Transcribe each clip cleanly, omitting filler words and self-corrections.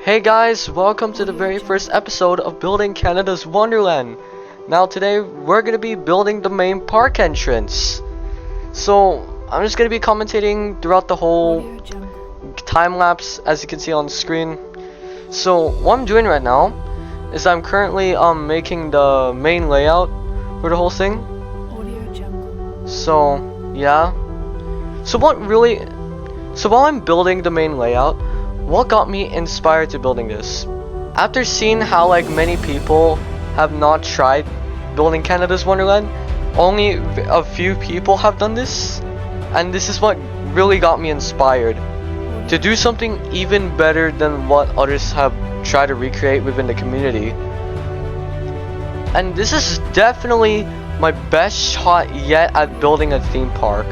Hey guys, welcome to the very first episode of building Canada's Wonderland. Now today we're gonna be building the main park entrance. So I'm just gonna be commentating throughout the whole time lapse, as you can see on the screen. So what I'm doing right now is I'm currently making the main layout for the whole thing. So yeah. So while I'm building the main layout, what got me inspired to building this? After seeing how many people have not tried building Canada's Wonderland, only a few people have done this, and this is what really got me inspired to do something even better than what others have tried to recreate within the community. And this is definitely my best shot yet at building a theme park.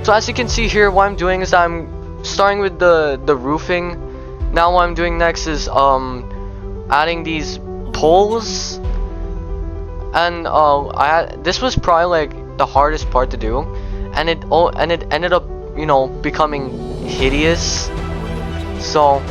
So as you can see here, what I'm doing is I'm starting with the roofing. Now what I'm doing next is adding these poles, and this was probably the hardest part to do, and it ended up becoming hideous. So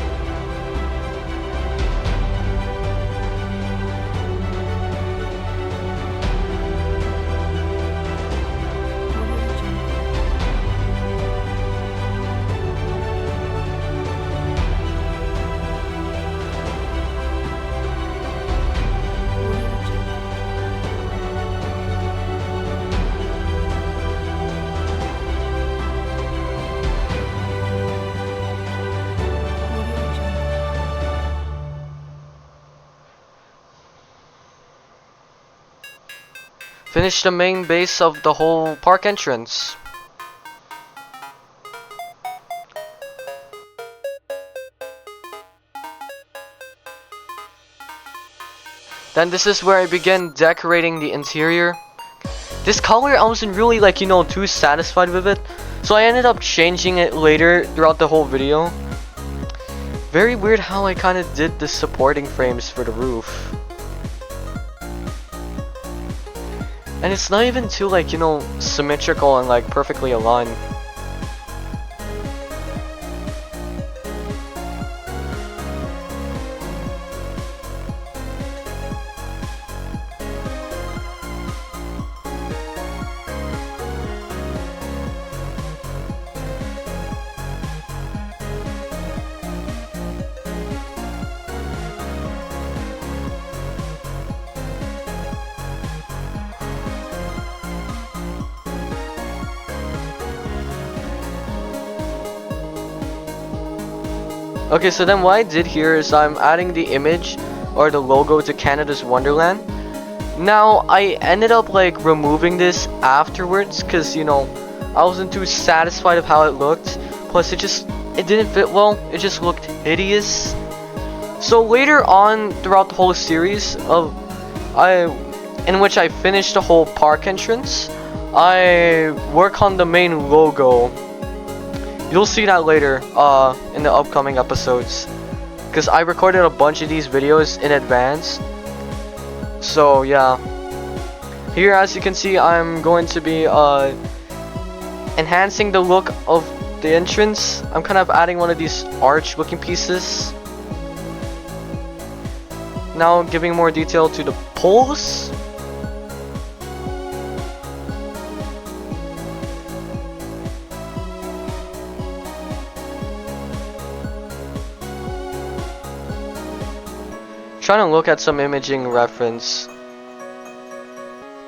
finish the main base of the whole park entrance. Then this is where I began decorating the interior. This color I wasn't really too satisfied with it, so I ended up changing it later throughout the whole video. Very weird how I kind of did the supporting frames for the roof. And it's not even too symmetrical and perfectly aligned. Okay, so then what I did here is I'm adding the image or the logo to Canada's Wonderland. Now I ended up removing this afterwards because I wasn't too satisfied of how it looked. Plus it didn't fit well. It just looked hideous. So later on throughout the whole series in which I finished the whole park entrance, I work on the main logo. You'll see that later in the upcoming episodes, because I recorded a bunch of these videos in advance. So yeah, here as you can see I'm going to be enhancing the look of the entrance. I'm kind of adding one of these arch looking pieces. Now giving more detail to the poles. Trying to look at some imaging reference.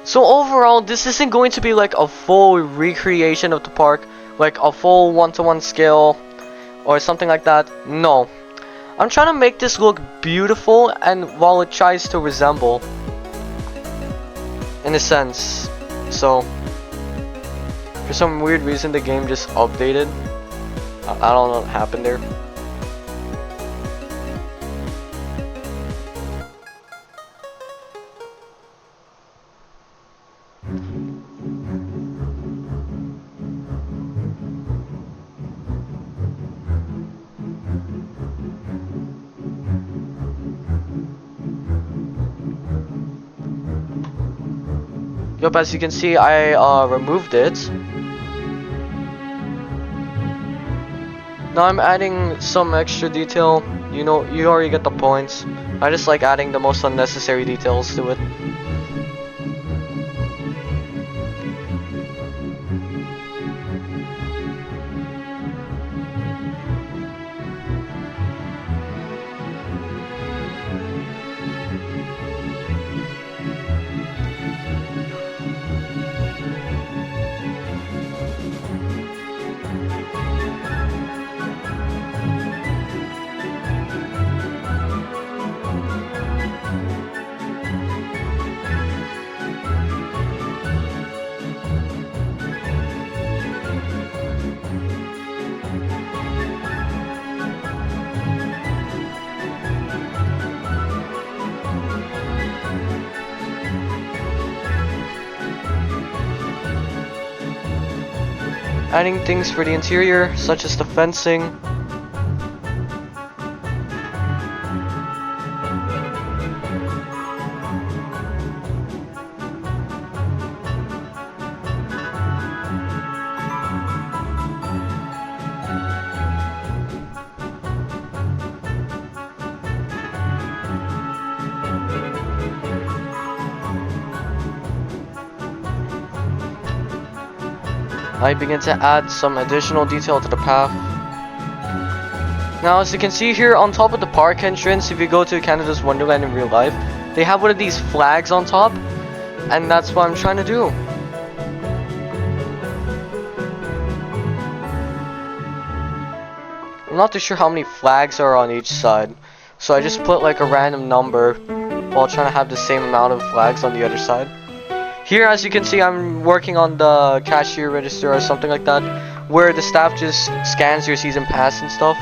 So overall, this isn't going to be a full recreation of the park, a full one-to-one scale or something like that. No, I'm trying to make this look beautiful, and while it tries to resemble in a sense. So for some weird reason the game just updated. I don't know what happened there. Yup, as you can see, I removed it. Now I'm adding some extra detail. You know, you already get the points. I just like adding the most unnecessary details to it. Adding things for the interior, such as the fencing. I begin to add some additional detail to the path. Now, as you can see here on top of the park entrance, if you go to Canada's Wonderland in real life, they have one of these flags on top, and that's what I'm trying to do. I'm not too sure how many flags are on each side, so I just put like a random number while trying to have the same amount of flags on the other side. Here, as you can see, I'm working on the cashier register or something like that, where the staff just scans your season pass and stuff.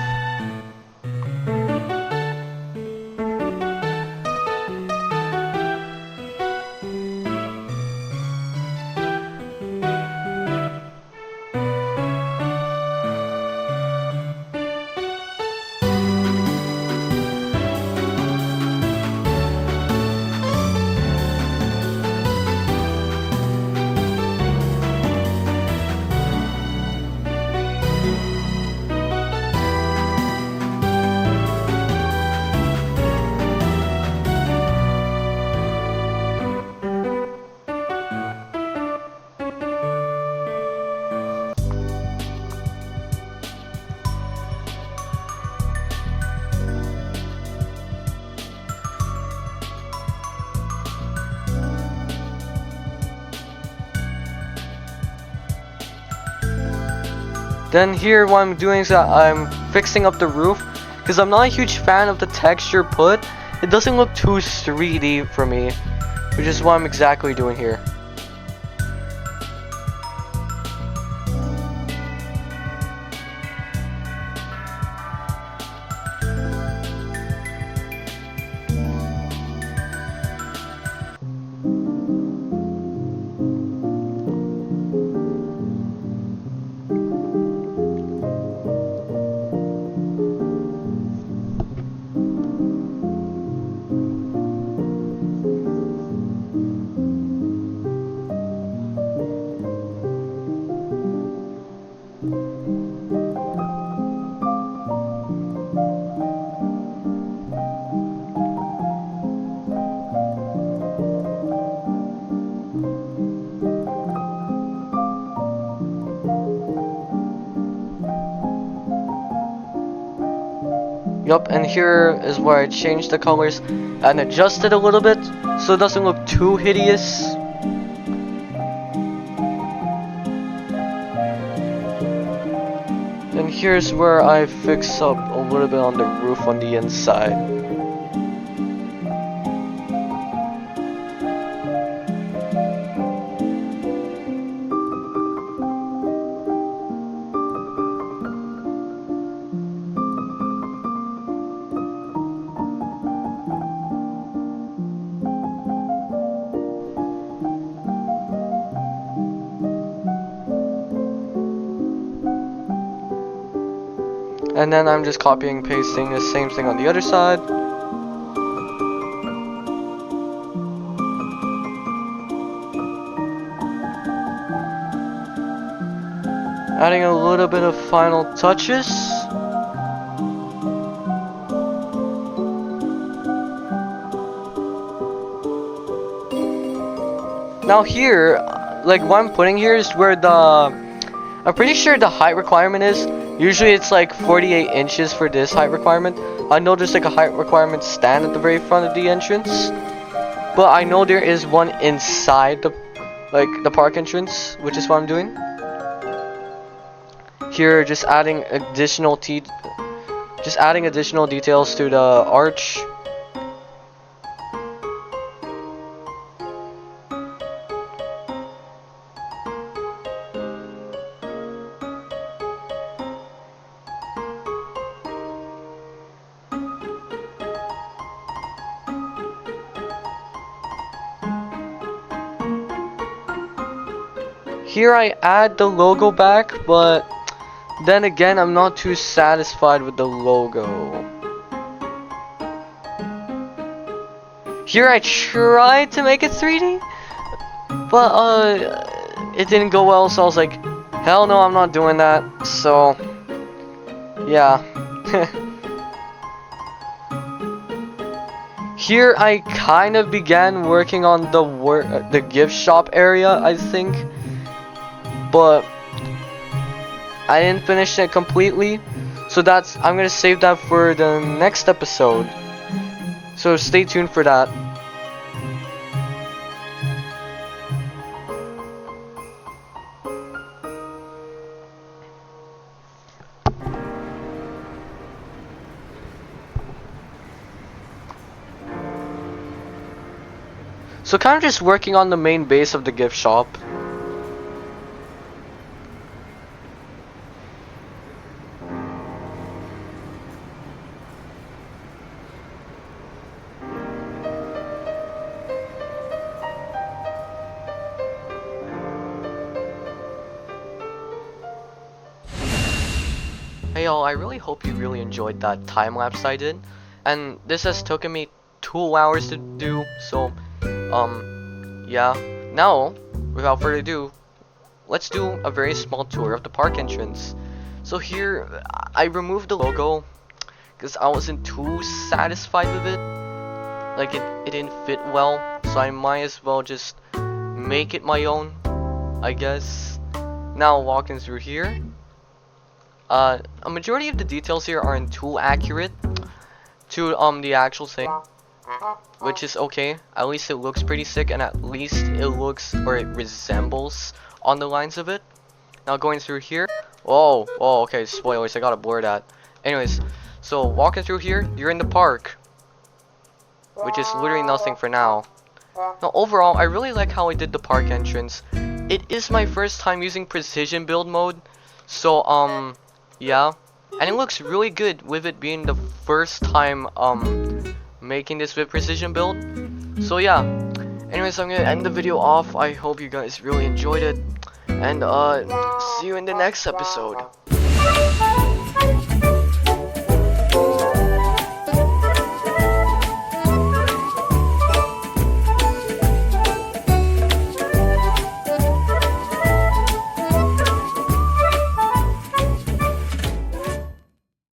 Then here what I'm doing is that I'm fixing up the roof, because I'm not a huge fan of the texture put. It doesn't look too 3D for me, which is what I'm exactly doing here. Yup, and here is where I changed the colors and adjusted a little bit so it doesn't look too hideous. And here's where I fix up a little bit on the roof on the inside. And then I'm just copying and pasting the same thing on the other side. Adding a little bit of final touches. Now here, like what I'm putting here is where I'm pretty sure the height requirement is. Usually it's like 48 inches for this height requirement. I know there's like a height requirement stand at the very front of the entrance. But I know there is one inside the park entrance, which is what I'm doing. Here, just adding additional details to the arch. Here I add the logo back, but then again, I'm not too satisfied with the logo. Here I tried to make it 3D, but it didn't go well, so I was like, hell no, I'm not doing that. So, yeah. Here I kind of began working on the gift shop area, I think. But I didn't finish it completely, so I'm gonna save that for the next episode. So stay tuned for that. So kind of just working on the main base of the gift shop. Hey y'all, I really hope you really enjoyed that time lapse I did, and this has taken me 2 hours to do, so yeah. Now, without further ado, let's do a very small tour of the park entrance. So here, I removed the logo because I wasn't too satisfied with it. Like it didn't fit well, so I might as well just make it my own, I guess. Now walking through here. A majority of the details here aren't too accurate to the actual thing, which is okay. At least it looks pretty sick, and at least it looks, or it resembles on the lines of it. Now going through here. Oh, okay, spoilers, I gotta blur that. Anyways, so walking through here, you're in the park, which is literally nothing for now. Now overall, I really like how I did the park entrance. It is my first time using precision build mode, so yeah, and it looks really good with it being the first time making this with precision build. So yeah, anyways, I'm gonna end the video off. I hope you guys really enjoyed it, and see you in the next episode.